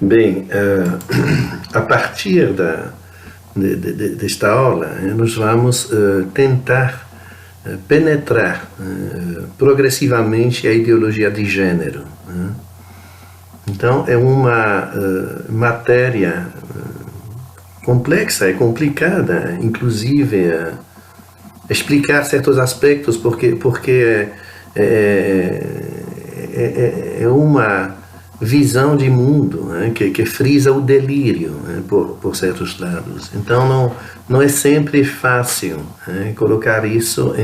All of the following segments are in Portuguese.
Bem, a partir desta aula, nós vamos tentar penetrar progressivamente a ideologia de gênero. Então, é uma matéria complexa e complicada, inclusive explicar certos aspectos, porque é uma visão de mundo que frisa o delírio por certos lados. Então não é sempre fácil colocar isso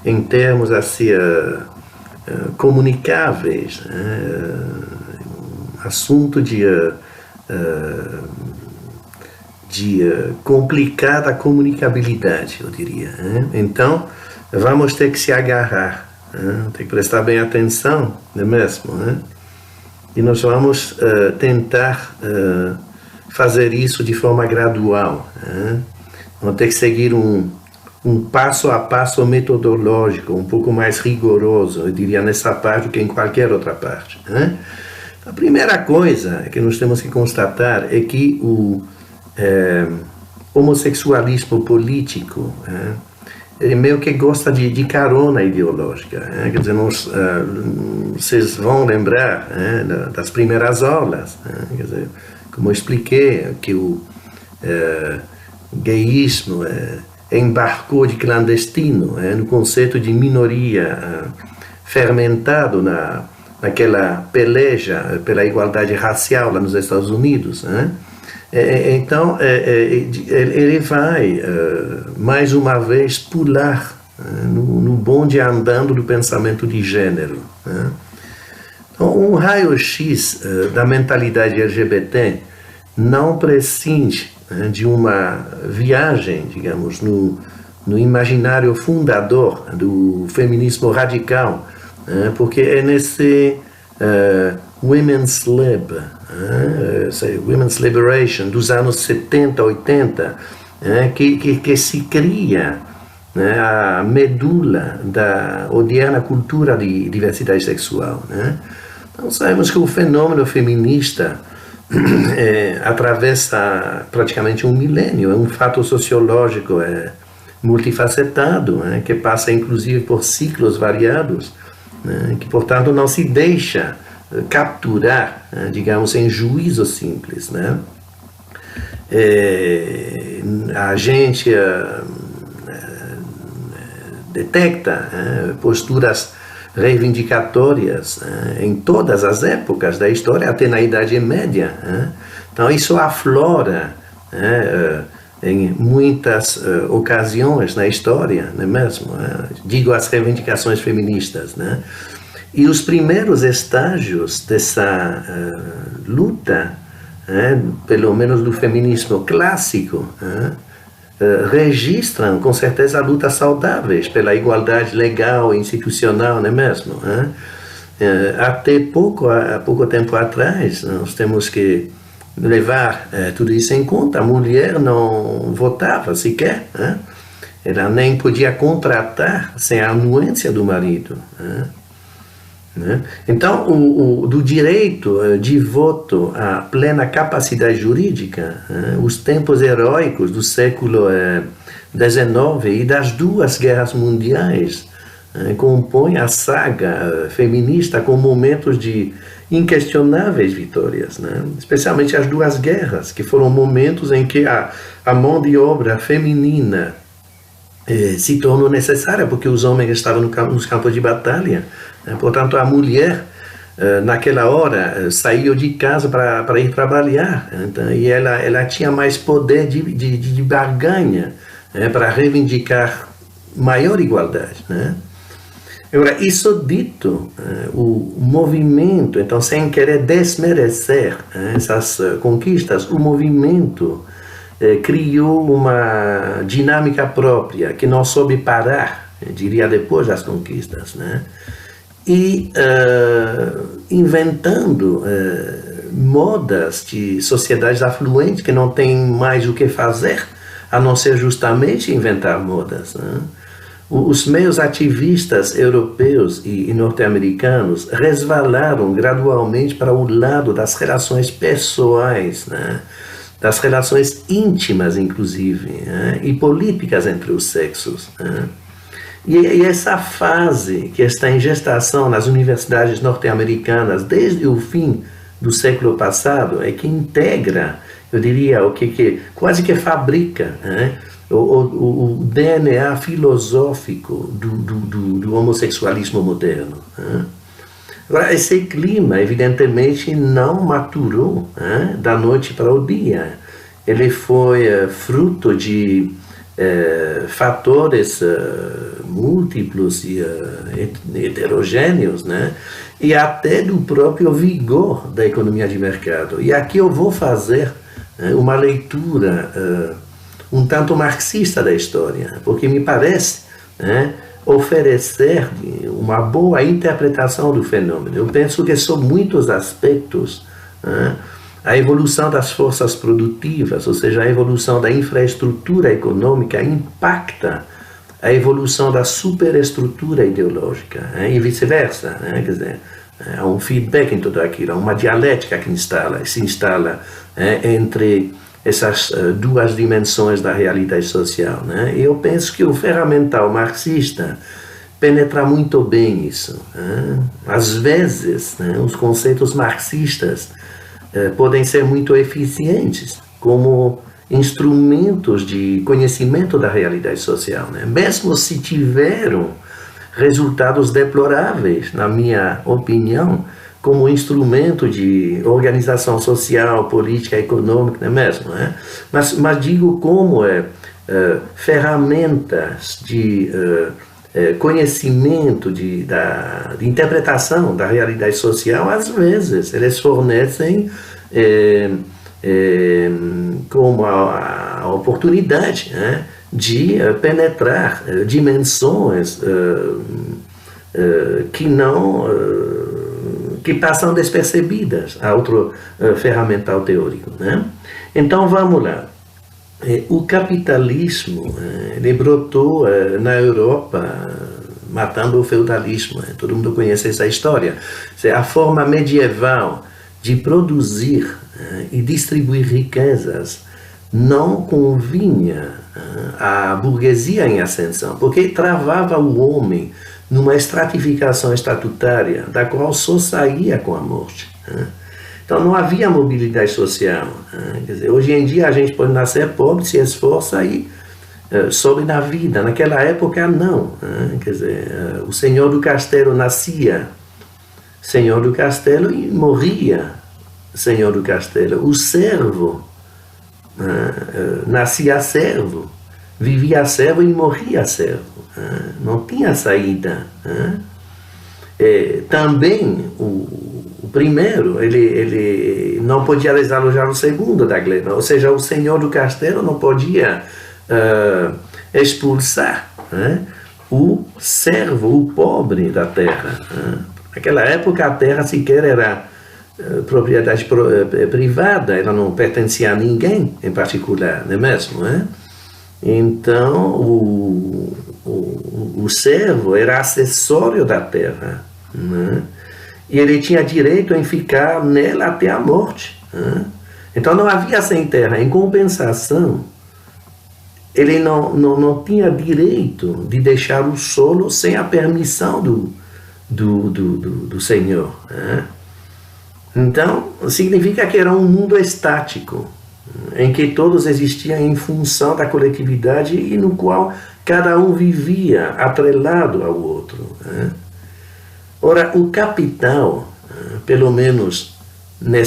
em termos assim comunicáveis, assunto de complicada comunicabilidade, eu diria. Então vamos ter que se agarrar, tem que prestar bem atenção, não é mesmo? E nós vamos tentar fazer isso de forma gradual. Vamos ter que seguir um passo a passo metodológico, um pouco mais rigoroso, eu diria, nessa parte do que em qualquer outra parte. A primeira coisa que nós temos que constatar é que o homossexualismo político ele meio que gosta de carona ideológica. Quer dizer, vocês vão lembrar das primeiras aulas, quer dizer, como eu expliquei, que o gaysmo embarcou de clandestino no conceito de minoria fermentado naquela peleja pela igualdade racial lá nos Estados Unidos. Então, ele vai, mais uma vez, pular no bonde andando do pensamento de gênero. Então, um raio-x da mentalidade LGBT não prescinde de uma viagem, digamos, no imaginário fundador do feminismo radical, porque é nesse Women's Lib, Women's Liberation, dos anos 70, 80, que se cria a medula da odierna cultura de diversidade sexual. Então sabemos que o fenômeno feminista atravessa praticamente um milênio, é um fato sociológico multifacetado, que passa inclusive por ciclos variados, que portanto não se deixa capturar, digamos, em juízo simples. A gente detecta posturas reivindicatórias em todas as épocas da história, até na Idade Média. Então isso aflora em muitas ocasiões na história, não é mesmo? Digo as reivindicações feministas, E os primeiros estágios dessa luta, pelo menos do feminismo clássico, registram com certeza lutas saudáveis pela igualdade legal e institucional, não é mesmo? Até pouco tempo atrás, nós temos que levar tudo isso em conta. A mulher não votava sequer, ela nem podia contratar sem a anuência do marido. Então, do direito de voto à plena capacidade jurídica, os tempos heróicos do século XIX e das duas guerras mundiais compõem a saga feminista com momentos de inquestionáveis vitórias, especialmente as duas guerras, que foram momentos em que a mão de obra feminina se tornou necessária, porque os homens estavam nos campos de batalha. Portanto, a mulher, naquela hora, saiu de casa para ir trabalhar. Então, e ela tinha mais poder de barganha para reivindicar maior igualdade. Agora, isso dito, o movimento, então, sem querer desmerecer essas conquistas, o movimento criou uma dinâmica própria que não soube parar, diria, depois das conquistas, e inventando modas de sociedades afluentes que não têm mais o que fazer a não ser justamente inventar modas. Os meios ativistas europeus e norte-americanos resvalaram gradualmente para o lado das relações pessoais, né? Das relações íntimas, inclusive, né? E políticas entre os sexos. Né? E essa fase que está em gestação nas universidades norte-americanas desde o fim do século passado é que integra, eu diria, o que quase que fabrica, né? O DNA filosófico do homossexualismo moderno. Né? Agora, esse clima, evidentemente, não maturou, né, da noite para o dia. Ele foi fruto de fatores múltiplos e heterogêneos, né? E até do próprio vigor da economia de mercado. E aqui eu vou fazer uma leitura um tanto marxista da história, porque me parece, né, oferecer uma boa interpretação do fenômeno. Eu penso que são muitos aspectos, né, a evolução das forças produtivas, ou seja, a evolução da infraestrutura econômica impacta a evolução da superestrutura ideológica, né, e vice-versa, né, quer dizer, há um feedback em tudo aquilo, há uma dialética que se instala entre essas duas dimensões da realidade social, né? E eu penso que o ferramental marxista penetra muito bem isso, né? Às vezes, né, os conceitos marxistas podem ser muito eficientes como instrumentos de conhecimento da realidade social, né? Mesmo se tiveram resultados deploráveis, na minha opinião, como instrumento de organização social, política, econômica, não é mesmo? Né? Mas digo como ferramentas de conhecimento, de interpretação da realidade social, às vezes eles fornecem como a oportunidade, né, de penetrar dimensões que passam despercebidas a outro ferramental teórico, né? Então vamos lá. O capitalismo ele brotou na Europa, matando o feudalismo, né? Todo mundo conhece essa história. A forma medieval de produzir e distribuir riquezas não convinha à burguesia em ascensão, porque travava o homem numa estratificação estatutária da qual só saía com a morte. Então não havia mobilidade social. Quer dizer, hoje em dia a gente pode nascer pobre, se esforça e sobe na vida. Naquela época não. Quer dizer, o senhor do castelo nascia senhor do castelo e morria senhor do castelo. O servo nascia servo, vivia servo e morria servo. Não tinha saída. Também o primeiro, ele não podia desalojar o segundo da gleba, ou seja, o senhor do castelo não podia expulsar o servo, o pobre da terra. Naquela época a terra sequer era propriedade privada, ela não pertencia a ninguém em particular, não é mesmo? Então o servo era acessório da terra, né? E ele tinha direito em ficar nela até a morte, né? Então não havia sem terra. Em compensação, ele não tinha direito de deixar o solo sem a permissão do senhor, né? Então significa que era um mundo estático, em que todos existiam em função da coletividade e no qual cada um vivia atrelado ao outro. Ora, o capital, pelo menos na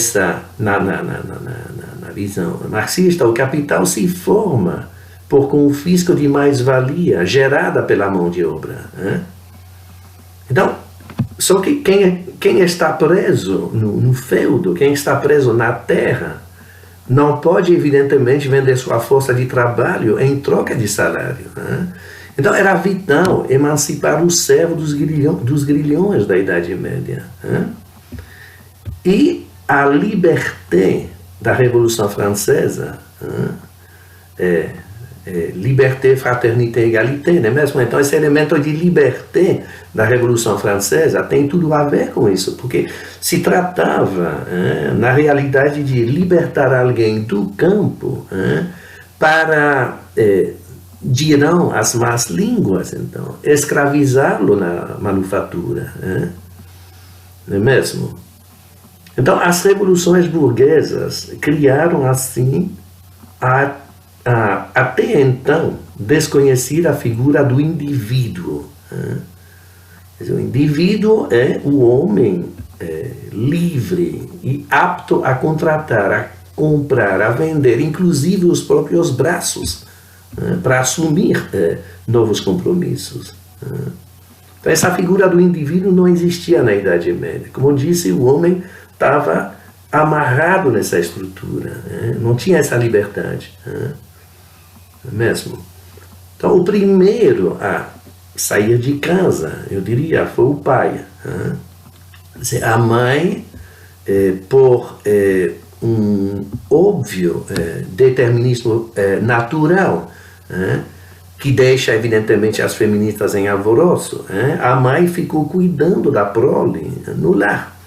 visão marxista, o capital se forma por confisco de mais-valia gerada pela mão de obra. Então, só que quem está preso no feudo, quem está preso na terra, não pode, evidentemente, vender sua força de trabalho em troca de salário. Então, era vital emancipar o servo dos grilhões da Idade Média. E a liberté da Revolução Francesa liberté, fraternité, égalité, não é mesmo? Então esse elemento de liberté da Revolução Francesa tem tudo a ver com isso, porque se tratava, na realidade, de libertar alguém do campo para, dirão as más línguas, então, escravizá-lo na manufatura, não é mesmo? Então as revoluções burguesas criaram assim até então desconhecida a figura do indivíduo. O indivíduo é o homem livre e apto a contratar, a comprar, a vender, inclusive os próprios braços, para assumir novos compromissos. Então essa figura do indivíduo não existia na Idade Média. Como eu disse, o homem estava amarrado nessa estrutura, não tinha essa liberdade. Mesmo. Então, o primeiro a sair de casa, eu diria, foi o pai. A mãe, por um óbvio determinismo natural, que deixa, evidentemente, as feministas em alvoroço, a mãe ficou cuidando da prole no lar,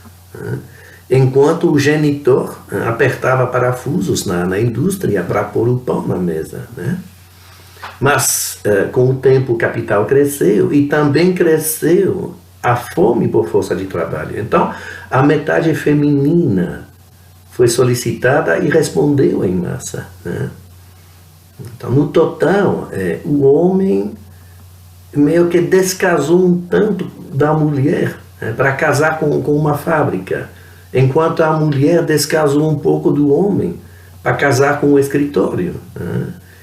enquanto o genitor apertava parafusos na indústria para pôr o pão na mesa. Mas, com o tempo, o capital cresceu e também cresceu a fome por força de trabalho. Então, a metade feminina foi solicitada e respondeu em massa. Então, no total, o homem meio que descasou um tanto da mulher para casar com uma fábrica, enquanto a mulher descasou um pouco do homem para casar com o escritório.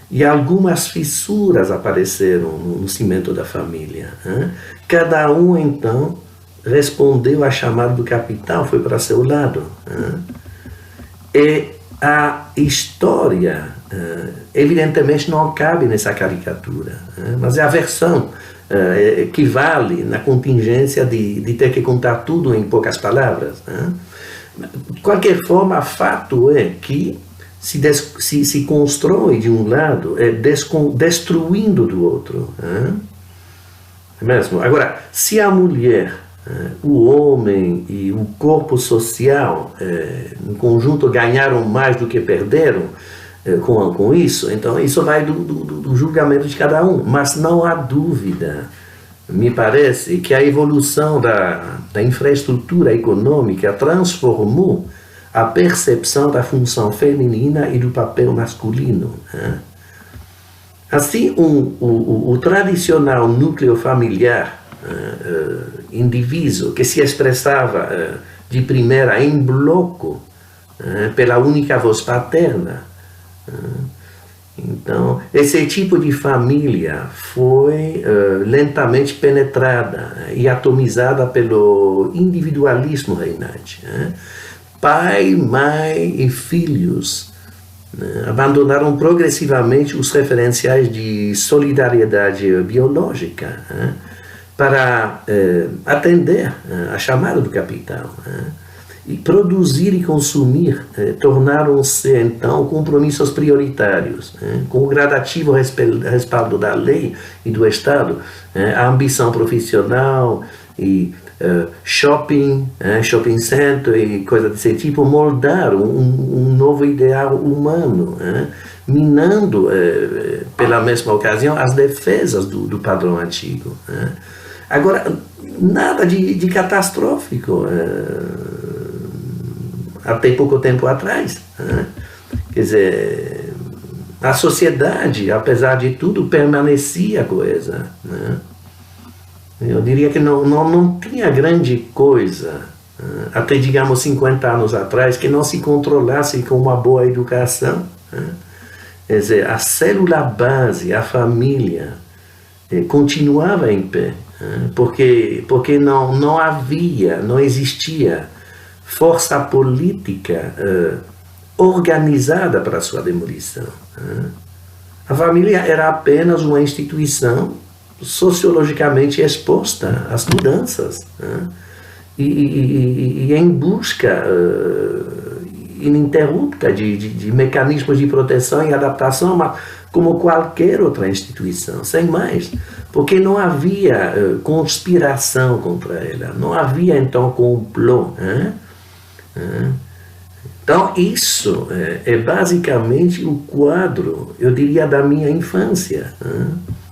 E algumas fissuras apareceram no cimento da família. Cada um, então, respondeu à chamada do capital, foi para seu lado. E a história, evidentemente, não cabe nessa caricatura, mas é a versão que vale na contingência de ter que contar tudo em poucas palavras. De qualquer forma, fato é que se constrói de um lado, destruindo do outro. Mesmo? Agora, se a mulher, o homem e o corpo social, em conjunto, ganharam mais do que perderam com isso, então isso vai do julgamento de cada um. Mas não há dúvida, me parece, que a evolução da infraestrutura econômica transformou a percepção da função feminina e do papel masculino. Assim, o tradicional núcleo familiar indiviso, que se expressava de primeira em bloco, pela única voz paterna. Então, esse tipo de família foi lentamente penetrada e atomizada pelo individualismo reinante. Pai, mãe e filhos abandonaram progressivamente os referenciais de solidariedade biológica para atender à chamada do capital. E produzir e consumir tornaram-se, então, compromissos prioritários, com o gradativo respaldo da lei e do Estado, a ambição profissional e shopping center e coisa desse tipo moldaram um novo ideal humano, minando, pela mesma ocasião, as defesas do padrão antigo. Agora, nada de catastrófico até pouco tempo atrás. Quer dizer, a sociedade, apesar de tudo, permanecia coesa. Eu diria que não tinha grande coisa, até, digamos, 50 anos atrás, que não se controlasse com uma boa educação. Quer dizer, a célula base, a família, continuava em pé, porque não existia força política organizada para sua demolição. A família era apenas uma instituição sociologicamente exposta às mudanças, e em busca ininterrupta de mecanismos de proteção e adaptação, mas como qualquer outra instituição, sem mais, porque não havia conspiração contra ela, não havia então complô. Então isso é basicamente o quadro, eu diria, da minha infância.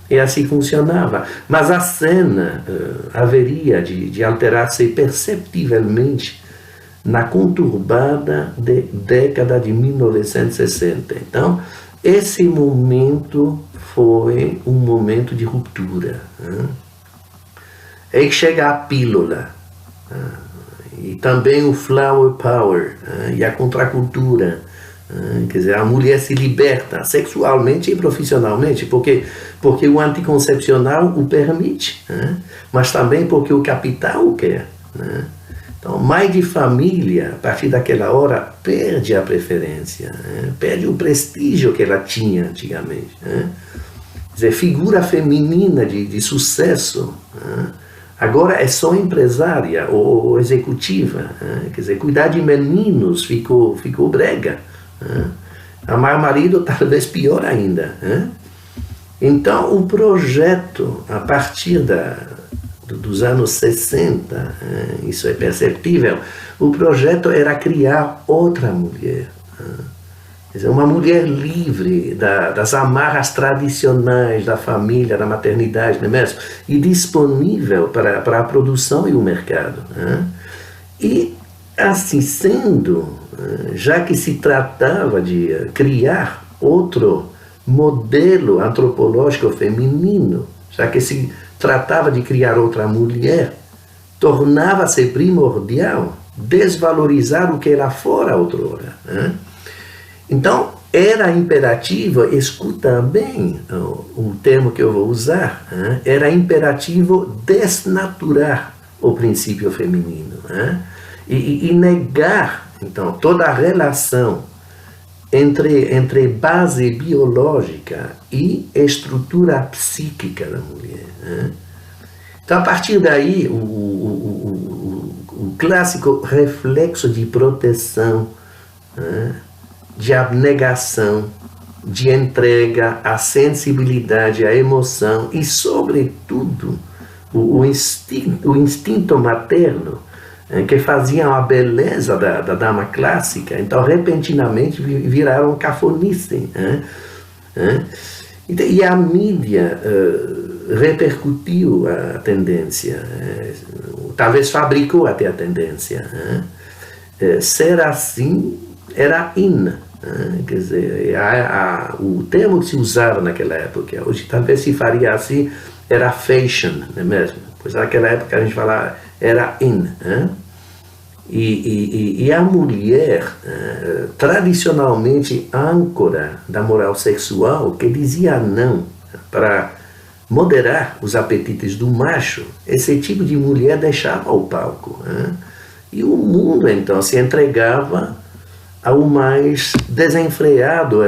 E assim funcionava. Mas a cena haveria de alterar-se perceptivelmente na conturbada década de 1960. Então, esse momento foi um momento de ruptura. Aí chega a pílula, e também o flower power, e a contracultura. Quer dizer, a mulher se liberta sexualmente e profissionalmente, porque o anticoncepcional o permite, mas também porque o capital o quer. Então, mãe de família, a partir daquela hora, perde a preferência, perde o prestígio que ela tinha antigamente. Quer dizer, figura feminina de sucesso, agora é só empresária ou executiva. Quer dizer, cuidar de meninos ficou brega. Amar marido, talvez pior ainda. Então, o projeto, a partir dos anos 60, isso é perceptível, o projeto era criar outra mulher. Quer dizer, uma mulher livre das amarras tradicionais da família, da maternidade, não é mesmo? E disponível para a produção e o mercado. E, assim sendo, já que se tratava de criar outro modelo antropológico feminino, já que se tratava de criar outra mulher, tornava-se primordial desvalorizar o que ela fora outrora. Então, era imperativo, escuta bem o termo que eu vou usar, era imperativo desnaturar o princípio feminino, e negar, então, toda a relação entre base biológica e estrutura psíquica da mulher. Então, a partir daí, o clássico reflexo de proteção, de abnegação, de entrega, a sensibilidade, a emoção e, sobretudo, o instinto materno, que faziam a beleza da dama clássica, então repentinamente viraram cafonice. E a mídia repercutiu a tendência, talvez fabricou até a tendência. Ser assim era in. Quer dizer, o termo que se usava naquela época, hoje talvez se faria assim, era fashion, não é mesmo? Pois naquela época a gente falava, era in. E a mulher, tradicionalmente âncora da moral sexual, que dizia não para moderar os apetites do macho, esse tipo de mulher deixava o palco. E o mundo, então, se entregava ao mais desenfreado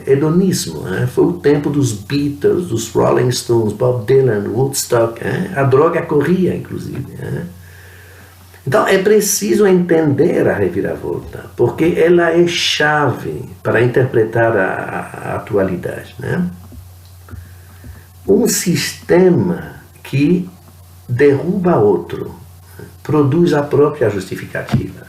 hedonismo. Foi o tempo dos Beatles, dos Rolling Stones, Bob Dylan, Woodstock. A droga corria, inclusive. Então, é preciso entender a reviravolta, porque ela é chave para interpretar a atualidade. Um sistema que derruba outro, produz a própria justificativa.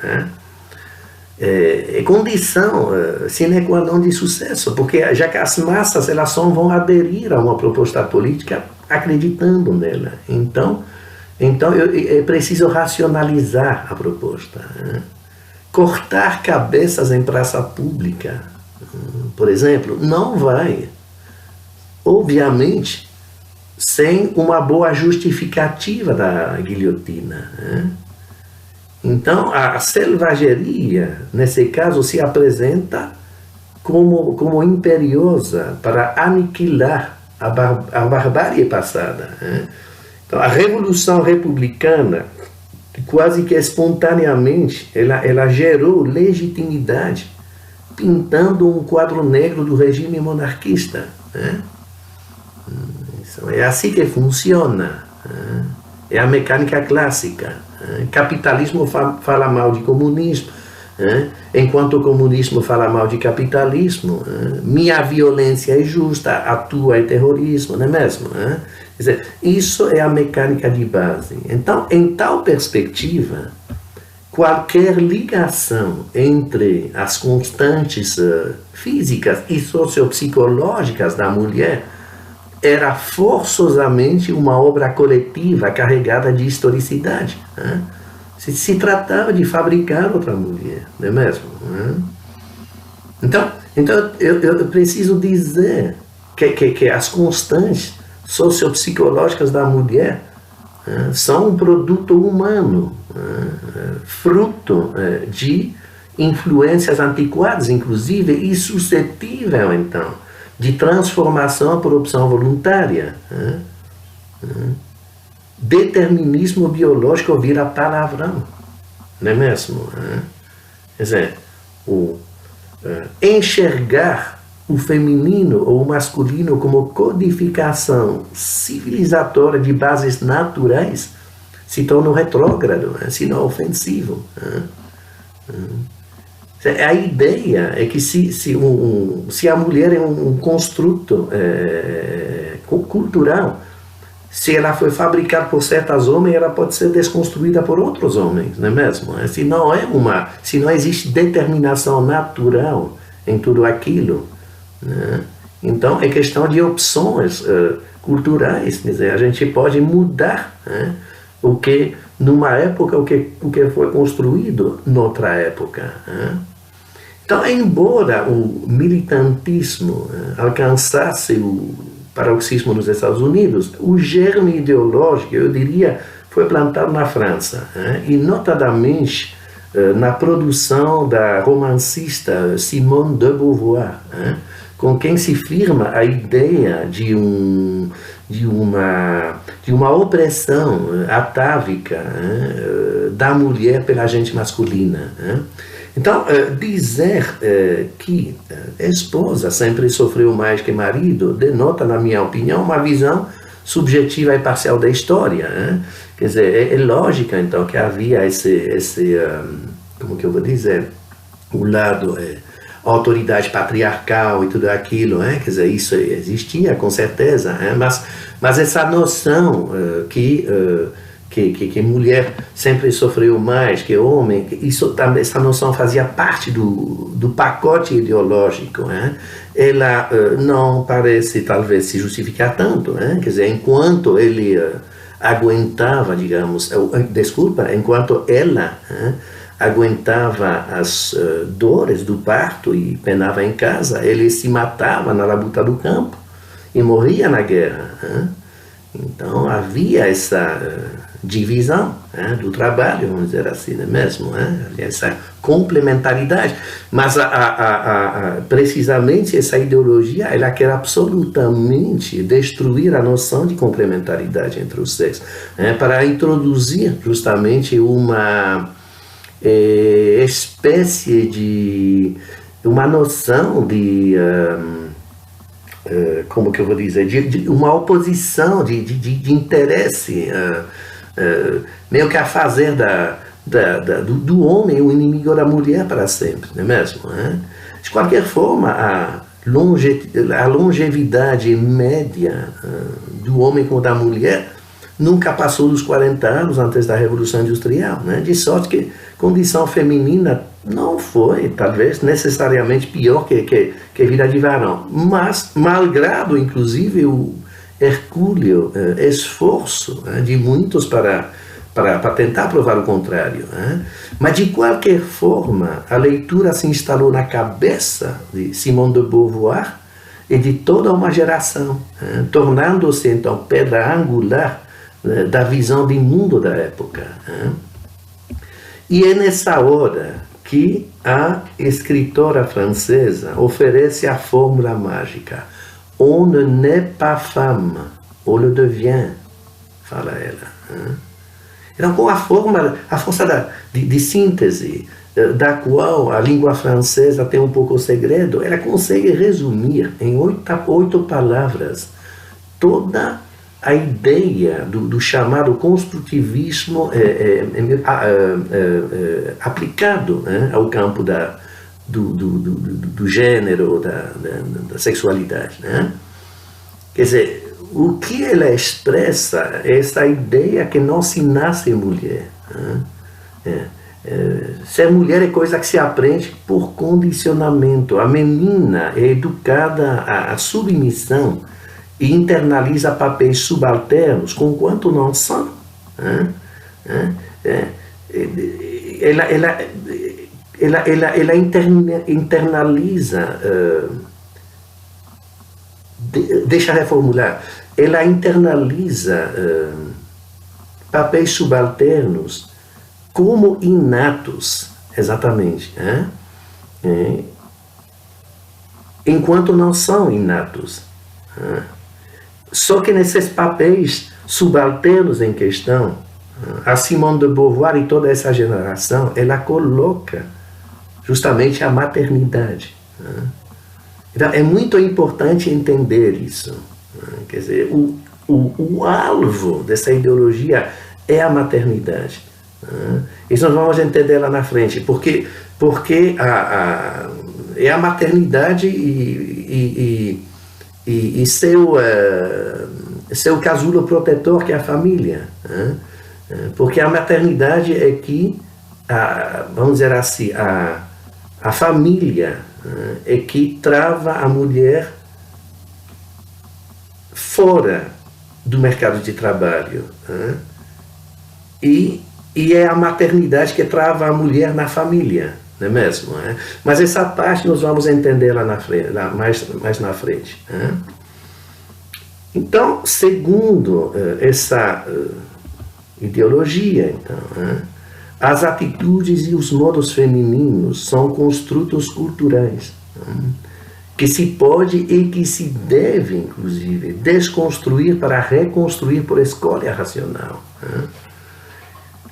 É condição sine qua non de sucesso, porque já que as massas elas só vão aderir a uma proposta política acreditando nela. Então é preciso racionalizar a proposta. Cortar cabeças em praça pública, por exemplo, não vai, obviamente, sem uma boa justificativa da guilhotina. Então, a selvageria, nesse caso, se apresenta como imperiosa para aniquilar a barbárie passada. Então, a Revolução Republicana, quase que espontaneamente, ela gerou legitimidade, pintando um quadro negro do regime monarquista. É assim que funciona. É a mecânica clássica. Capitalismo fala mal de comunismo, Enquanto o comunismo fala mal de capitalismo, minha violência é justa, a tua é terrorismo, não é mesmo? Quer dizer, isso é a mecânica de base. Então, em tal perspectiva, qualquer ligação entre as constantes físicas e sociopsicológicas da mulher era forçosamente uma obra coletiva carregada de historicidade. Se tratava de fabricar outra mulher, não é mesmo? Então eu preciso dizer que as constantes sociopsicológicas da mulher são um produto humano, fruto de influências antiquadas, inclusive, e suscetível, então, de transformação por opção voluntária. Determinismo biológico vira palavrão, não é mesmo? Quer dizer, enxergar o feminino ou o masculino como codificação civilizatória de bases naturais se torna retrógrado, se não ofensivo. A ideia é que se a mulher é um construto cultural, se ela foi fabricada por certos homens, ela pode ser desconstruída por outros homens, não é mesmo? Se não existe determinação natural em tudo aquilo, então é questão de opções culturais. Quer dizer, a gente pode mudar o que numa época, o que foi construído noutra época. Então, embora o militantismo alcançasse o paroxismo nos Estados Unidos, o germe ideológico, eu diria, foi plantado na França, e notadamente na produção da romancista Simone de Beauvoir, com quem se firma a ideia de uma opressão atávica da mulher pela gente masculina. Então, dizer que a esposa sempre sofreu mais que marido denota, na minha opinião, uma visão subjetiva e parcial da história. Quer dizer, é lógico, então, que havia como que eu vou dizer, o lado autoridade patriarcal e tudo aquilo, quer dizer, isso existia com certeza, mas essa noção que mulher sempre sofreu mais que homem, essa noção fazia parte do pacote ideológico, ela não parece talvez se justificar tanto, quer dizer, enquanto ele aguentava, digamos, enquanto ela aguentava as dores do parto e penava em casa, ele se matava na labuta do campo e morria na guerra. Então havia essa divisão do trabalho, vamos dizer assim, não é mesmo? Havia essa complementaridade, mas precisamente essa ideologia ela quer absolutamente destruir a noção de complementaridade entre os sexos, para introduzir justamente uma espécie de uma noção de como que eu vou dizer, de uma oposição de interesse, meio que a fazer do homem o inimigo da mulher para sempre, não é mesmo? De qualquer forma, a longevidade média do homem como da mulher nunca passou dos 40 anos antes da Revolução Industrial, de sorte que a condição feminina não foi, talvez, necessariamente pior que vida de varão, mas, malgrado, inclusive, o hercúleo esforço de muitos para tentar provar o contrário. Mas, de qualquer forma, a leitura se instalou na cabeça de Simone de Beauvoir e de toda uma geração, tornando-se, então, pedra angular da visão de mundo da época. E é nessa hora que a escritora francesa oferece a fórmula mágica. On ne n'est pas femme, on le devient, fala ela. Então, com a força de síntese, da qual a língua francesa tem um pouco o segredo, ela consegue resumir em 8 palavras toda a ideia do chamado construtivismo aplicado ao campo do gênero, da sexualidade. Né? Quer dizer, o que ela expressa é essa ideia que não se nasce mulher. Né? Ser mulher é coisa que se aprende por condicionamento. A menina é educada à submissão e internaliza papéis subalternos, conquanto não são. Ela internaliza, deixa eu reformular, ela internaliza papéis subalternos como inatos, exatamente, enquanto não são inatos. Só que nesses papéis subalternos em questão, a Simone de Beauvoir e toda essa geração, ela coloca justamente a maternidade. Então, é muito importante entender isso. Quer dizer, o alvo dessa ideologia é a maternidade. Isso nós vamos entender lá na frente, porque é a maternidade e seu casulo protetor, que é a família. Porque a maternidade é que, vamos dizer assim, a família é que trava a mulher fora do mercado de trabalho. E é a maternidade que trava a mulher na família, não é mesmo? Mas essa parte nós vamos entender lá na frente, mais na frente. Então, segundo essa ideologia, então, as atitudes e os modos femininos são construtos culturais que se pode e que se deve, inclusive, desconstruir para reconstruir por escolha racional.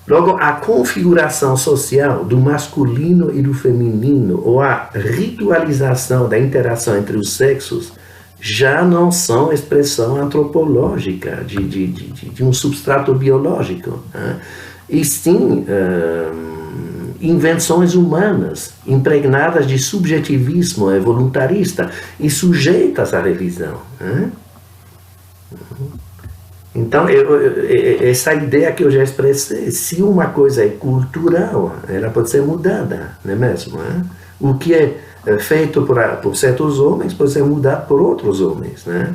Logo, a configuração social do masculino e do feminino, ou a ritualização da interação entre os sexos, já não são expressão antropológica de um substrato biológico, e sim invenções humanas, impregnadas de subjetivismo voluntarista e sujeitas à revisão. Então, essa ideia que eu já expressei, se uma coisa é cultural, ela pode ser mudada, não é mesmo? O que é feito por certos homens pode ser mudado por outros homens. Né?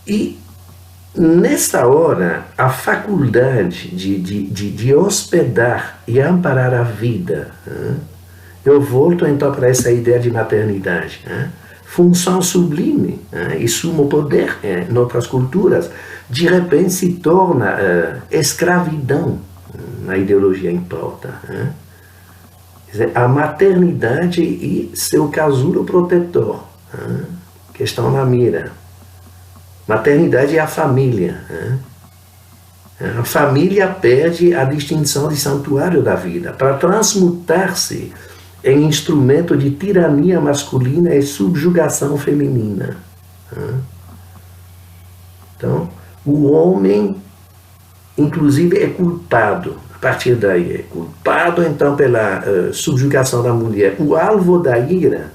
E, nessa hora, a faculdade de hospedar e amparar a vida, eu volto então para essa ideia de maternidade, função sublime e sumo poder em outras culturas, de repente se torna escravidão na ideologia imposta. Quer dizer, a maternidade e seu casulo protetor, que estão na mira. Maternidade é a família. A família perde a distinção de santuário da vida para transmutar-se em instrumento de tirania masculina e subjugação feminina. Então, o homem, inclusive, é culpado. A partir daí, é culpado, então, pela subjugação da mulher. O alvo da ira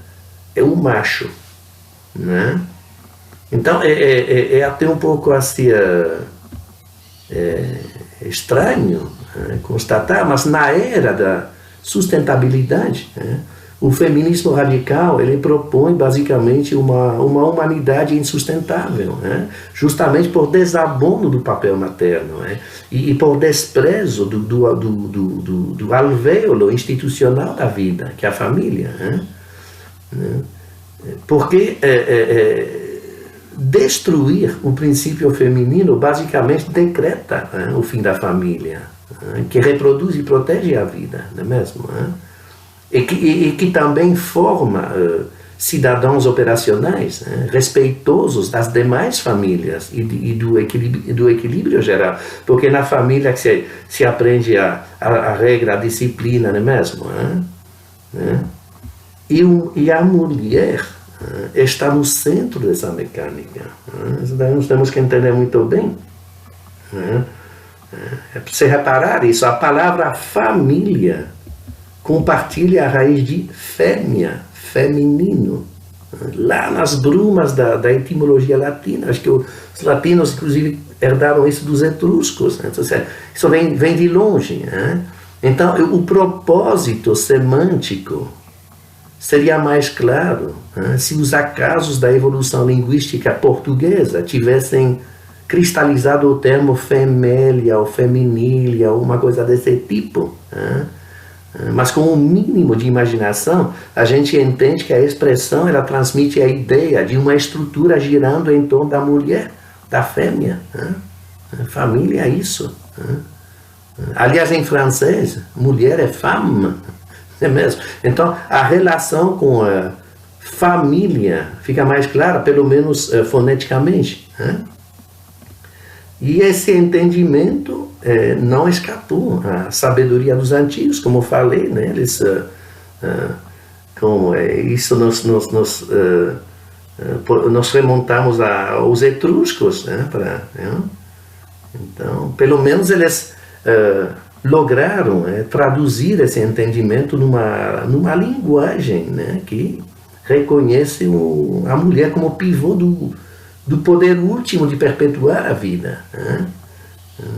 é o macho. Né? Então, é até um pouco assim, estranho constatar, mas na era da sustentabilidade, o feminismo radical ele propõe basicamente uma humanidade insustentável, justamente por desabono do papel materno e por desprezo do alvéolo institucional da vida, que é a família. Porque destruir o princípio feminino basicamente decreta o fim da família, que reproduz e protege a vida, não é mesmo? E que também forma cidadãos operacionais, respeitosos das demais famílias e do equilíbrio geral, porque na família que se aprende a regra, a disciplina, não é mesmo? E a mulher está no centro dessa mecânica. Isso daí nós temos que entender muito bem. É para você reparar isso, a palavra família compartilha a raiz de fêmea, feminino, lá nas brumas da etimologia latina. Acho que os latinos, inclusive, herdaram isso dos etruscos, né? Então, isso vem de longe, né? Então, o propósito semântico seria mais claro, né, se os acasos da evolução linguística portuguesa tivessem cristalizado o termo femélia ou feminília, ou uma coisa desse tipo, né? Mas com um mínimo de imaginação, a gente entende que a expressão ela transmite a ideia de uma estrutura girando em torno da mulher, da fêmea. Né? Família é isso. Né? Aliás, em francês, mulher é femme, é mesmo. Então, a relação com a família fica mais clara, pelo menos foneticamente. Né? E esse entendimento não escapou à sabedoria dos antigos, como eu falei, né? Eles, isso nós remontamos aos etruscos, né? Então, pelo menos eles lograram traduzir esse entendimento numa linguagem, né? Que reconhece a mulher como pivô do poder último de perpetuar a vida. Né?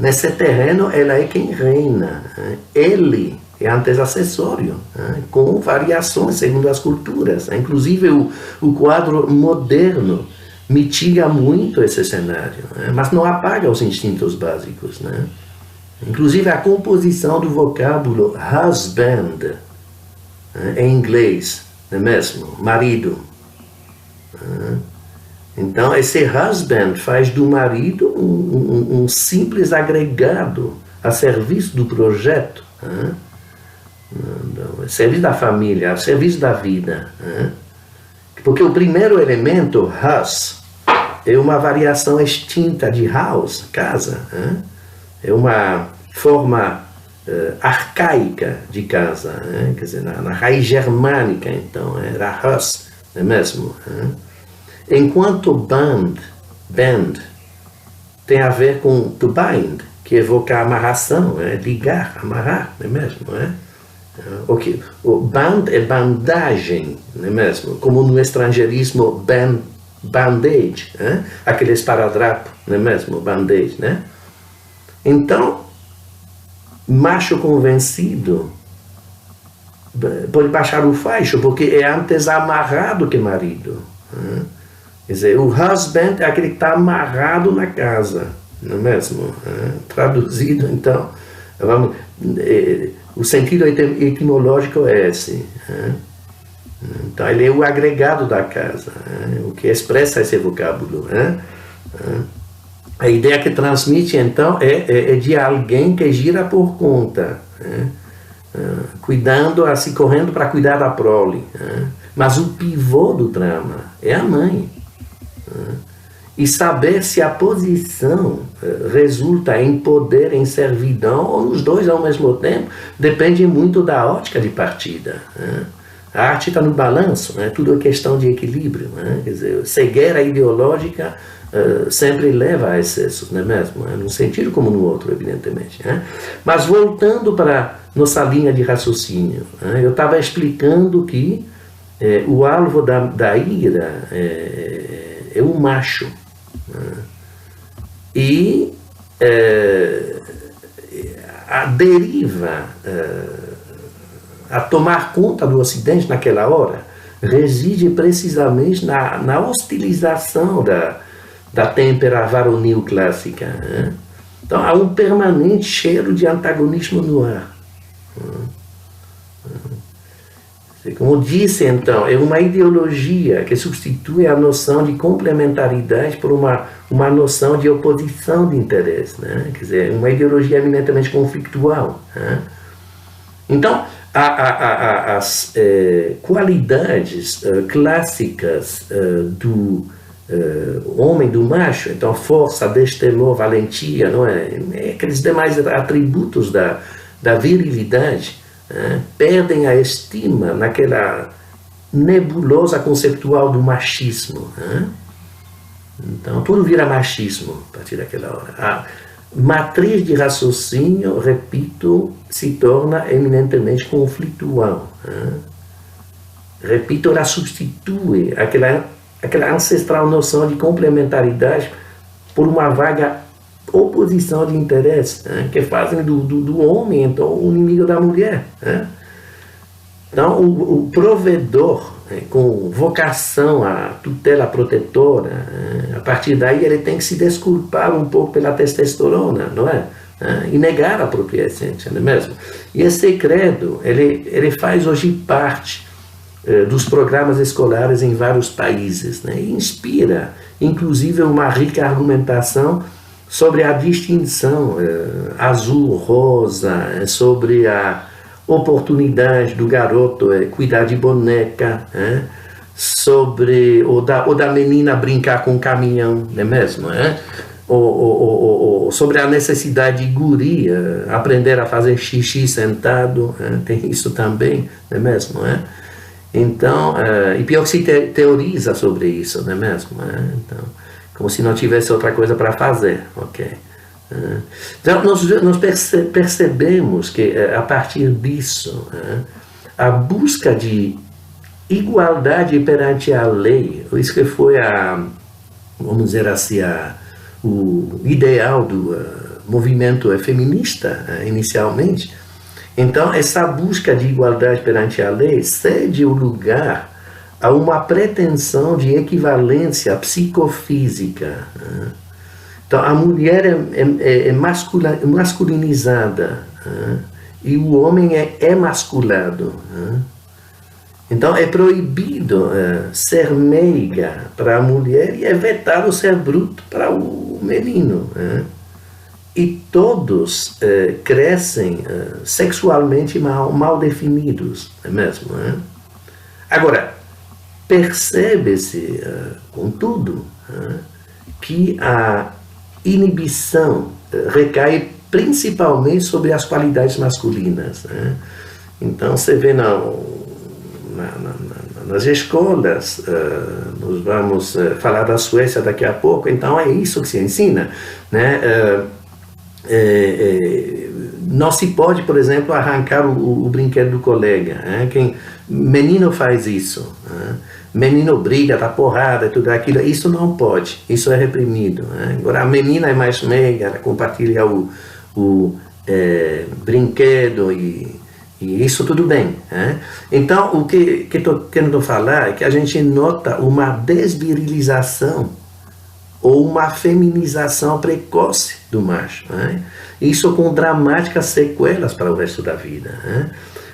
Nesse terreno, ela é quem reina. Ele é antecessório, com variações segundo as culturas. Inclusive, o quadro moderno mitiga muito esse cenário, mas não apaga os instintos básicos. Inclusive, a composição do vocábulo husband, em inglês, não é mesmo? Marido. Então, esse husband faz do marido um simples agregado a serviço do projeto, a serviço da família, a serviço da vida. Porque o primeiro elemento, hus, é uma variação extinta de house, casa. É uma forma arcaica de casa, quer dizer, na raiz germânica, então, era hus, não é mesmo? Enquanto band tem a ver com to bind, que evoca a amarração, ligar, amarrar, não é mesmo? Okay. O band é bandagem, não é mesmo? Como no estrangeirismo bandage, aquele esparadrapo, não é mesmo? Bandage, né? Então, macho convencido pode baixar o faixo, porque é antes amarrado que marido. Quer dizer, o husband é aquele que está amarrado na casa, não é mesmo? Traduzido, então, o sentido etimológico é esse. Então, ele é o agregado da casa, o que expressa esse vocábulo. A ideia que transmite, então, é de alguém que gira por conta, cuidando, assim, correndo para cuidar da prole. Mas o pivô do drama é a mãe. E saber se a posição resulta em poder, em servidão, ou nos dois ao mesmo tempo, depende muito da ótica de partida. A arte está no balanço, tudo é questão de equilíbrio. Quer dizer, cegueira ideológica sempre leva a excessos, não é mesmo? Num sentido como no outro, evidentemente. Mas voltando para nossa linha de raciocínio, eu estava explicando que o alvo da ira é o macho. E a deriva a tomar conta do Ocidente naquela hora reside precisamente na hostilização da têmpera varonil clássica. Então há um permanente cheiro de antagonismo no ar. Como disse, então, é uma ideologia que substitui a noção de complementaridade por uma noção de oposição de interesse, Quer dizer, uma ideologia eminentemente conflitual. Então, as qualidades clássicas do homem, do macho, então força, destemor, valentia, não é? Aqueles demais atributos da virilidade, perdem a estima naquela nebulosa conceptual do machismo. Então, tudo vira machismo a partir daquela hora. A matriz de raciocínio, repito, se torna eminentemente conflitual. Repito, ela substitui aquela ancestral noção de complementaridade por uma vaga oposição de interesse, que fazem do homem, então, o inimigo da mulher. Então, o provedor, com vocação à tutela protetora, a partir daí ele tem que se desculpar um pouco pela testosterona, não é? E negar a própria essência, não é mesmo? E esse credo, ele faz hoje parte dos programas escolares em vários países, e inspira, inclusive, uma rica argumentação sobre a distinção azul-rosa, sobre a oportunidade do garoto cuidar de boneca, sobre ou da menina brincar com o caminhão, não é mesmo? Ou sobre a necessidade de guria aprender a fazer xixi sentado, tem isso também, não é mesmo? Então, e pior que se teoriza sobre isso, não é mesmo? Então, como se não tivesse outra coisa para fazer, ok? Então, nós percebemos que, a partir disso, a busca de igualdade perante a lei, isso que foi vamos dizer assim, o ideal do movimento feminista, inicialmente. Então, essa busca de igualdade perante a lei cede o lugar a uma pretensão de equivalência psicofísica. Então, a mulher é masculinizada, e o homem é emasculado. Então, é proibido ser meiga para a mulher e é vetado ser bruto para o menino. E todos crescem sexualmente mal definidos, não é mesmo? Agora, percebe-se, contudo, que a inibição recai principalmente sobre as qualidades masculinas. Então, você vê nas escolas, nós vamos falar da Suécia daqui a pouco, então é isso que se ensina, não se pode, por exemplo, arrancar o brinquedo do colega. Menino faz isso. Menino briga, dá porrada, tudo aquilo. Isso não pode, isso é reprimido. Agora, a menina é mais meiga, ela compartilha o brinquedo e isso tudo bem. Então, o que estou querendo falar é que a gente nota uma desvirilização ou uma feminização precoce do macho. Isso com dramáticas sequelas para o resto da vida.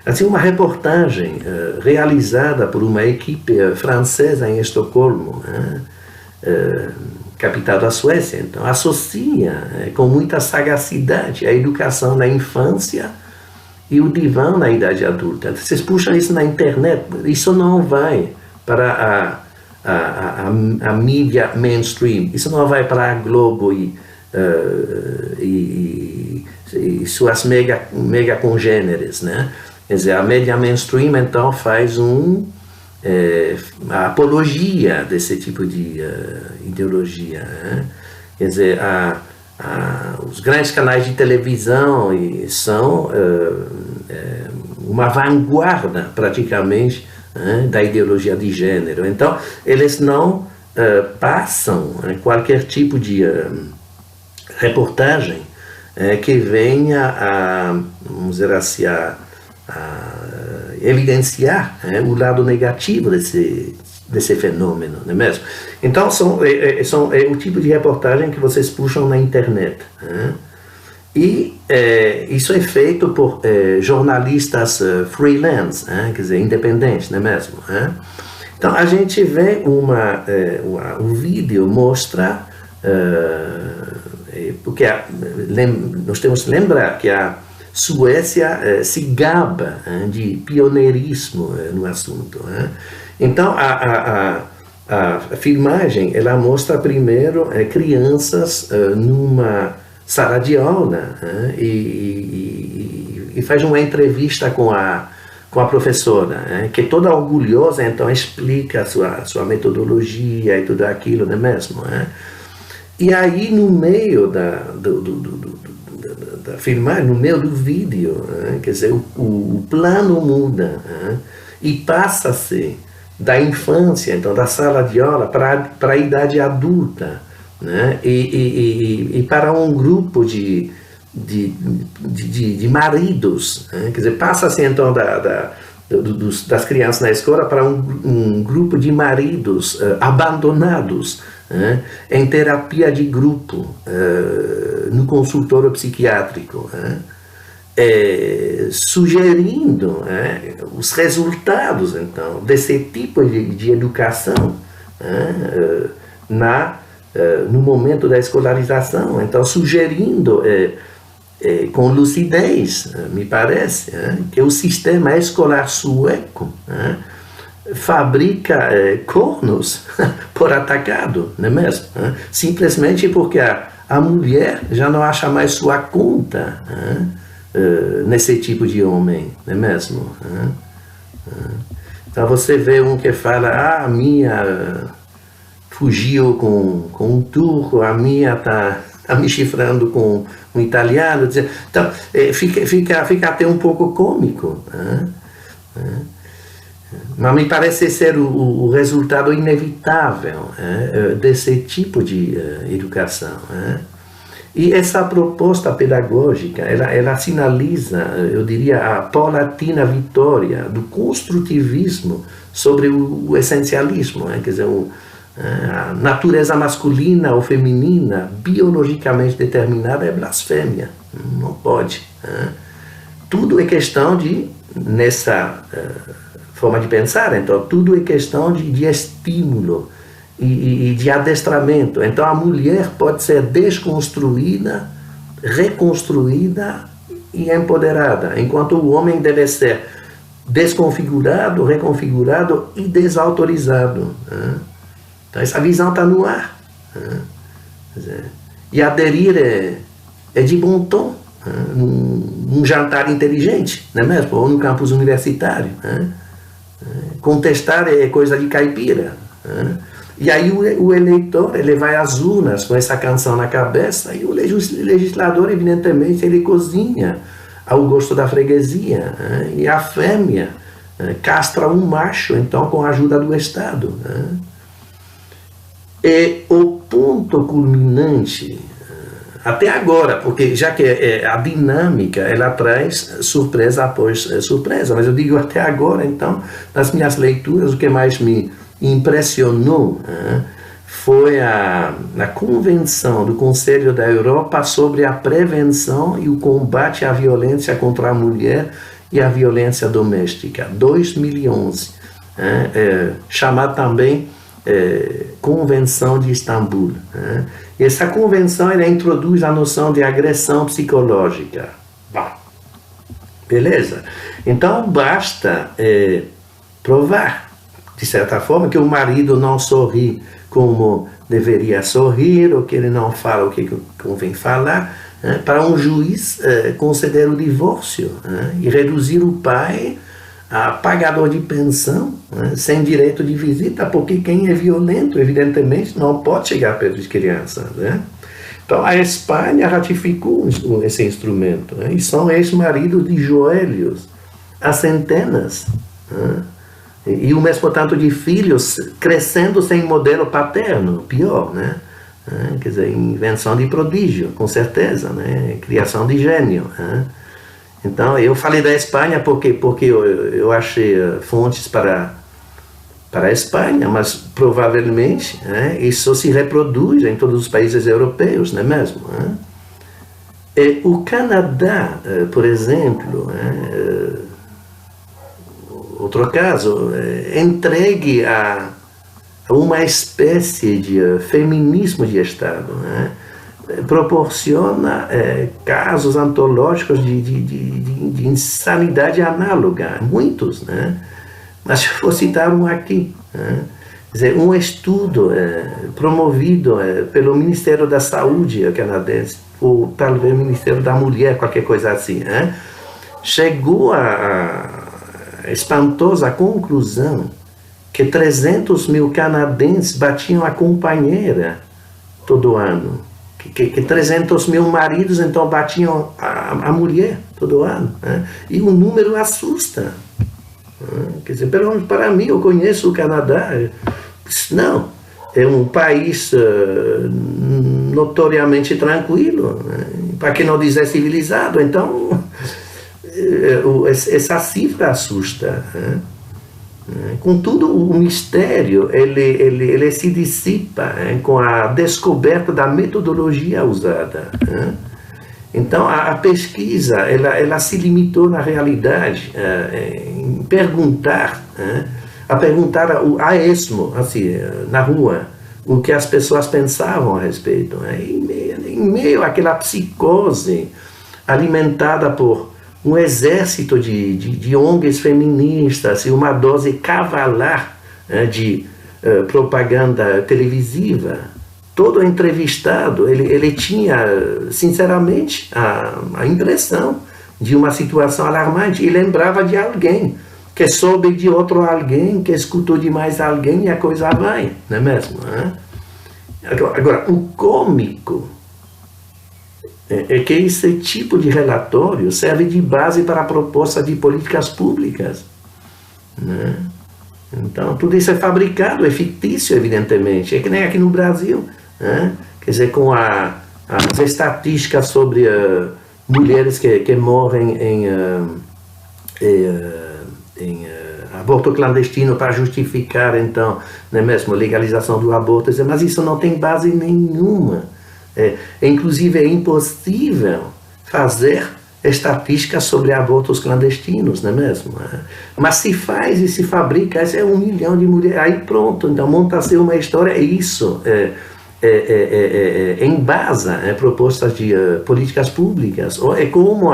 Assim, uma reportagem realizada por uma equipe francesa em Estocolmo, capital da Suécia, então, associa com muita sagacidade a educação na infância e o divã na idade adulta. Vocês puxam isso na internet, isso não vai para a mídia mainstream, isso não vai para a Globo e suas mega congêneres, Quer dizer, a mídia mainstream, então, faz a apologia desse tipo de ideologia. Quer dizer, os grandes canais de televisão são uma vanguarda, praticamente, da ideologia de gênero. Então, eles não passam qualquer tipo de reportagem que venha vamos dizer assim, evidenciar o lado negativo desse fenômeno, não é mesmo? Então, é o tipo de reportagem que vocês puxam na internet. E isso é feito por jornalistas freelance, quer dizer, independentes, não é mesmo? Então, a gente vê o vídeo mostra, porque nós temos que lembrar que a Suécia se gaba de pioneirismo no assunto. Então, a filmagem, ela mostra primeiro crianças numa sala de aula e faz uma entrevista com com a professora, que toda orgulhosa, então explica a sua metodologia e tudo aquilo, não é mesmo? E aí, no meio da filmagem, no meio do vídeo, quer dizer, o plano muda, e passa-se da infância, então da sala de aula, para a idade adulta, né? E para um grupo de maridos, né? Quer dizer, passa-se então das crianças na escola para um grupo de maridos abandonados, né? Em terapia de grupo, no consultório psiquiátrico, né? Sugerindo os resultados então desse tipo de educação, no momento da escolarização, então sugerindo com lucidez, me parece, que o sistema escolar sueco fabrica cornos por atacado, não é mesmo? Simplesmente porque a mulher já não acha mais sua conta nesse tipo de homem, não é mesmo? Então você vê um que fala, a minha fugiu com um turco, a minha tá me chifrando com um italiano, então fica até um pouco cômico, mas me parece ser o resultado inevitável desse tipo de educação. E essa proposta pedagógica, ela sinaliza, eu diria, a paulatina vitória do construtivismo sobre o essencialismo, quer dizer, a natureza masculina ou feminina, biologicamente determinada, é blasfêmia, não pode. Tudo é questão nessa forma de pensar, então, tudo é questão de estímulo e de adestramento. Então, a mulher pode ser desconstruída, reconstruída e empoderada, enquanto o homem deve ser desconfigurado, reconfigurado e desautorizado. Então, essa visão está no ar. E aderir é de bom tom, num jantar inteligente, não é mesmo? Ou no campus universitário. Contestar é coisa de caipira. E aí o eleitor, ele vai às urnas com essa canção na cabeça, e o legislador, evidentemente, ele cozinha ao gosto da freguesia. E a fêmea castra um macho, então, com a ajuda do Estado. E o ponto culminante, até agora, porque já que a dinâmica, ela traz surpresa após surpresa, mas eu digo até agora, então, nas minhas leituras, o que mais me impressionou foi a Convenção do Conselho da Europa sobre a prevenção e o combate à violência contra a mulher e a violência doméstica, 2011, chamada também Convenção de Istambul. Essa convenção, ela introduz a noção de agressão psicológica. Beleza? Então basta provar, de certa forma, que o marido não sorri como deveria sorrir, ou que ele não fala o que convém falar, para um juiz conceder o divórcio e reduzir o pai a pagador de pensão, sem direito de visita, porque quem é violento, evidentemente, não pode chegar perto de criança. Então, a Espanha ratificou esse instrumento, e são ex-maridos de joelhos, há centenas, e o mesmo tanto de filhos crescendo sem modelo paterno, pior, quer dizer, invenção de prodígio, com certeza, criação de gênio. Então, eu falei da Espanha porque eu achei fontes para a Espanha, mas provavelmente isso se reproduz em todos os países europeus, não é mesmo? O Canadá, por exemplo, outro caso, entregue a uma espécie de feminismo de Estado, proporciona casos antológicos de insanidade análoga, muitos, mas eu vou citar um aqui. Quer dizer, um estudo promovido pelo Ministério da Saúde canadense, ou talvez Ministério da Mulher, qualquer coisa assim, chegou a espantosa conclusão que 300 mil canadenses batiam a companheira todo ano. Que 300 mil maridos, então, batiam a mulher todo ano. Né? E o número assusta. Quer dizer, pelo menos para mim, eu conheço o Canadá. Não, é um país notoriamente tranquilo, né? Para que não dizer civilizado. Então, essa cifra assusta. Né? Contudo, o mistério ele se dissipa com a descoberta da metodologia usada. Então, a pesquisa ela se limitou, na realidade, em perguntar, a perguntar a esmo, assim, na rua, o que as pessoas pensavam a respeito. Em meio àquela psicose alimentada por um exército de ONGs feministas e uma dose cavalar de propaganda televisiva, todo entrevistado, ele tinha, sinceramente, a impressão de uma situação alarmante e lembrava de alguém, que soube de outro alguém, que escutou de mais alguém e a coisa vai, não é mesmo? Agora, o cômico é que esse tipo de relatório serve de base para a proposta de políticas públicas. Né? Então, tudo isso é fabricado, é fictício, evidentemente. É que nem aqui no Brasil. Né? Quer dizer, com as estatísticas sobre mulheres que morrem em aborto clandestino para justificar, então, não é mesmo, a legalização do aborto. Mas isso não tem base nenhuma. Inclusive é impossível fazer estatísticas sobre abortos clandestinos, não é mesmo? Mas se faz e se fabrica, esse é 1 milhão de mulheres, aí pronto, então monta-se uma história, é isso, embasa propostas de políticas públicas, é como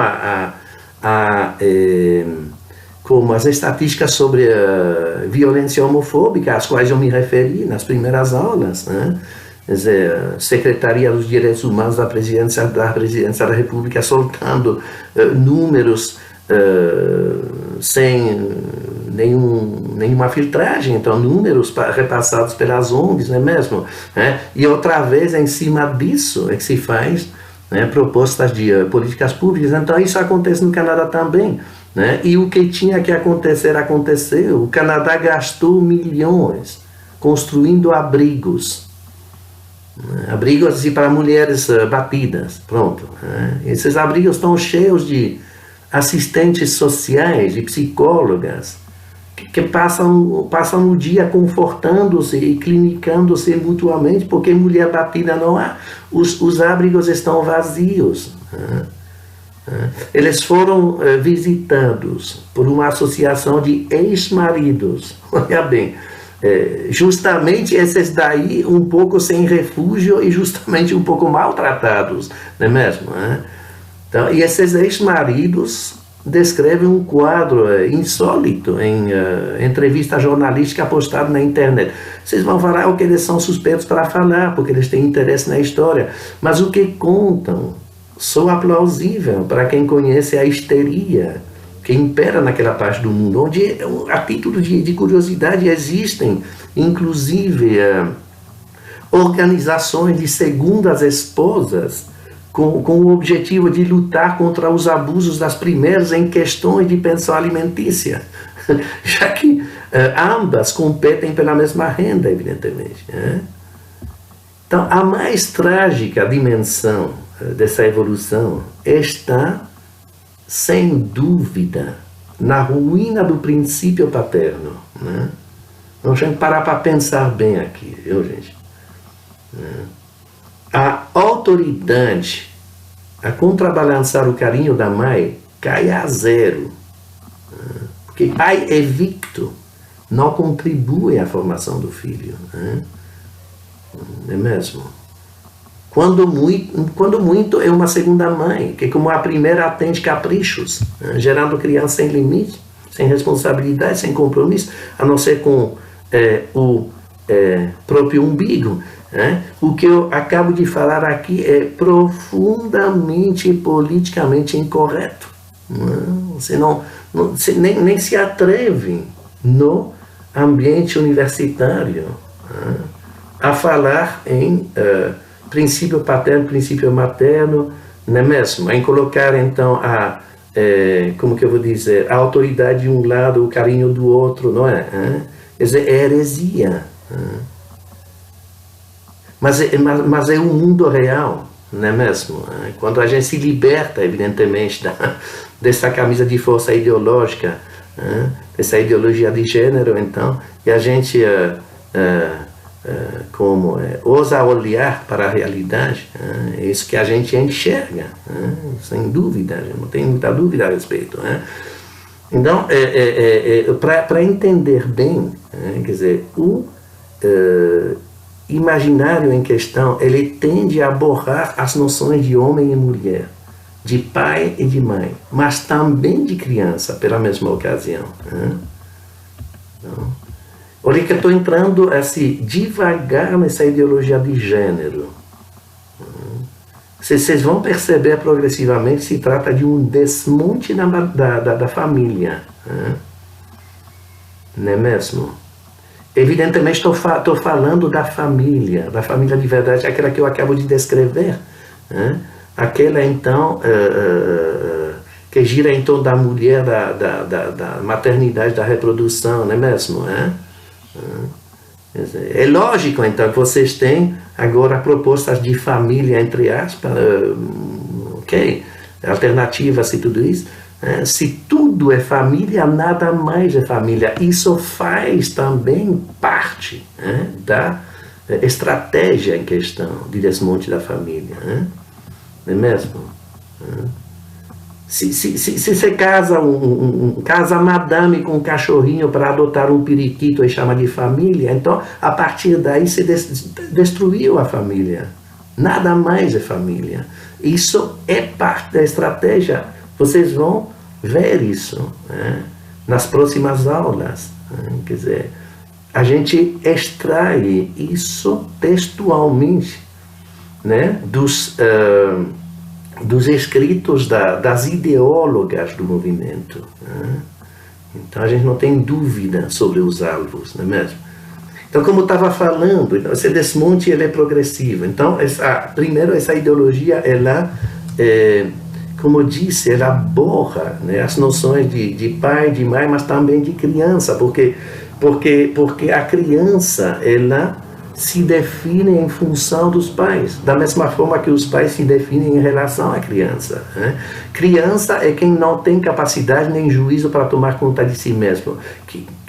como as estatísticas sobre a violência homofóbica, às quais eu me referi nas primeiras aulas, né? Quer dizer, Secretaria dos Direitos Humanos da Presidência da República soltando números sem nenhuma filtragem, então números repassados pelas ONGs, não é mesmo? E outra vez, em cima disso, é que se faz propostas de políticas públicas. Então isso acontece no Canadá também. E o que tinha que acontecer, aconteceu. O Canadá gastou milhões construindo abrigos. Abrigos assim, para mulheres batidas, pronto. Esses abrigos estão cheios de assistentes sociais, de psicólogas, que passam o dia confortando-se e clinicando-se mutuamente, porque mulher batida não há. Os abrigos estão vazios. Eles foram visitados por uma associação de ex-maridos, olha bem, justamente esses daí um pouco sem refúgio e justamente um pouco maltratados, não é mesmo? Então, e esses ex-maridos descrevem um quadro insólito em entrevista jornalística postada na internet. Vocês vão falar o que eles são suspeitos para falar, porque eles têm interesse na história, mas o que contam soa plausível para quem conhece a histeria que impera naquela parte do mundo, onde, a título de curiosidade, existem, inclusive, organizações de segundas esposas com o objetivo de lutar contra os abusos das primeiras em questões de pensão alimentícia, já que ambas competem pela mesma renda, evidentemente. Então, a mais trágica dimensão dessa evolução está, sem dúvida, na ruína do princípio paterno. Vamos parar para pensar bem aqui, viu, gente? A autoridade a contrabalançar o carinho da mãe cai a zero. Porque pai evicto não contribui à formação do filho. Não é mesmo? Quando muito é uma segunda mãe, que como a primeira atende caprichos, gerando criança sem limite, sem responsabilidade, sem compromisso, a não ser com o próprio umbigo. O que eu acabo de falar aqui é profundamente politicamente incorreto. Você você nem se atreve no ambiente universitário a falar em princípio paterno, princípio materno, não é mesmo? Em colocar então como que eu vou dizer, a autoridade de um lado, o carinho do outro, não é? Quer dizer, é heresia. Mas é um mundo real, não é mesmo? Quando a gente se liberta, evidentemente, dessa camisa de força ideológica, dessa ideologia de gênero, então, e a gente ousa olhar para a realidade, é isso que a gente enxerga, sem dúvida, não tem muita dúvida a respeito. Então, para entender bem, quer dizer, o imaginário em questão, ele tende a borrar as noções de homem e mulher, de pai e de mãe, mas também de criança, pela mesma ocasião. Então, olha que eu estou entrando assim, devagar nessa ideologia de gênero. Vocês vão perceber progressivamente que se trata de um desmonte da família. Não é mesmo? Evidentemente estou falando da família de verdade, aquela que eu acabo de descrever. Aquela então que gira em torno da mulher, da maternidade, da reprodução, não é mesmo? É lógico, então, que vocês têm agora propostas de família, entre aspas, ok, alternativas e tudo isso. Se tudo é família, nada mais é família. Isso faz também parte da estratégia em questão de desmonte da família. Não é mesmo? Se você casa madame com um cachorrinho para adotar um periquito e chama de família, então a partir daí se destruiu a família. Nada mais é família. Isso é parte da estratégia. Vocês vão ver isso nas próximas aulas. Quer dizer, a gente extrai isso textualmente dos escritos das ideólogas do movimento. Então a gente não tem dúvida sobre os alvos, não é mesmo? Então, como eu estava falando, esse desmonte ele é progressivo. Então, primeiro, essa ideologia, ela, como eu disse, ela borra as noções de pai, de mãe, mas também de criança, porque a criança, ela se define em função dos pais, da mesma forma que os pais se definem em relação à criança. Criança é quem não tem capacidade nem juízo para tomar conta de si mesmo,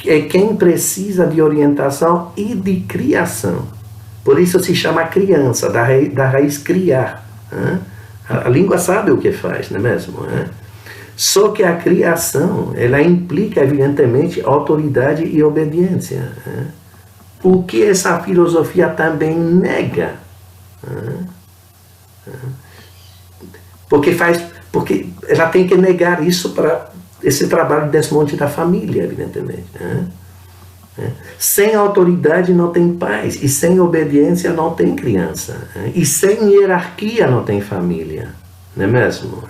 é quem precisa de orientação e de criação. Por isso se chama criança, da raiz criar. A língua sabe o que faz, não é mesmo? Só que a criação, ela implica evidentemente autoridade e obediência. O que essa filosofia também nega. Porque ela tem que negar isso para esse trabalho de desmonte da família, evidentemente. Sem autoridade não tem paz, e sem obediência não tem criança. E sem hierarquia não tem família. Não é mesmo?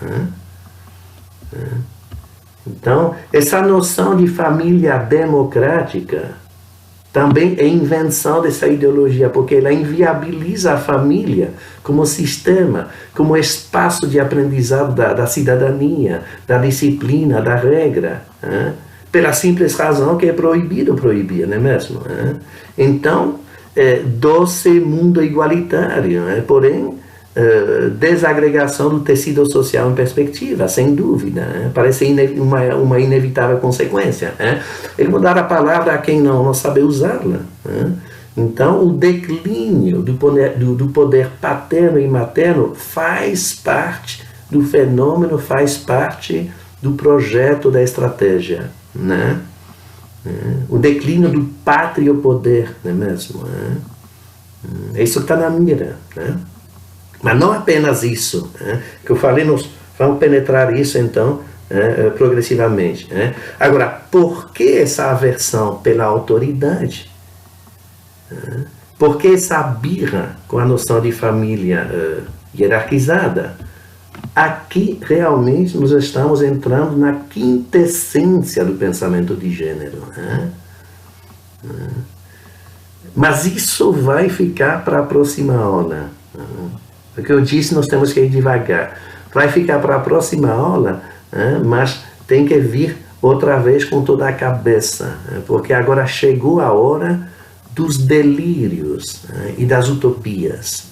Então, essa noção de família democrática também é invenção dessa ideologia, porque ela inviabiliza a família como sistema, como espaço de aprendizado da cidadania, da disciplina, da regra, pela simples razão que é proibido proibir, não é mesmo? Então, doce mundo igualitário, porém, desagregação do tecido social em perspectiva, sem dúvida, parece uma inevitável consequência. É mudar a palavra a quem não sabe usá-la. Então, o declínio do poder paterno e materno faz parte do fenômeno, faz parte do projeto da estratégia. O declínio do pátrio poder, não é mesmo? É isso que está na mira. Mas não apenas isso, que eu falei, nós vamos penetrar isso então progressivamente. Agora, por que essa aversão pela autoridade? Por que essa birra com a noção de família hierarquizada? aqui realmente nós estamos entrando na quintessência do pensamento de gênero. Né? Mas isso vai ficar para a próxima aula. O que eu disse, nós temos que ir devagar. Vai ficar para a próxima aula, mas tem que vir outra vez com toda a cabeça, porque agora chegou a hora dos delírios e das utopias.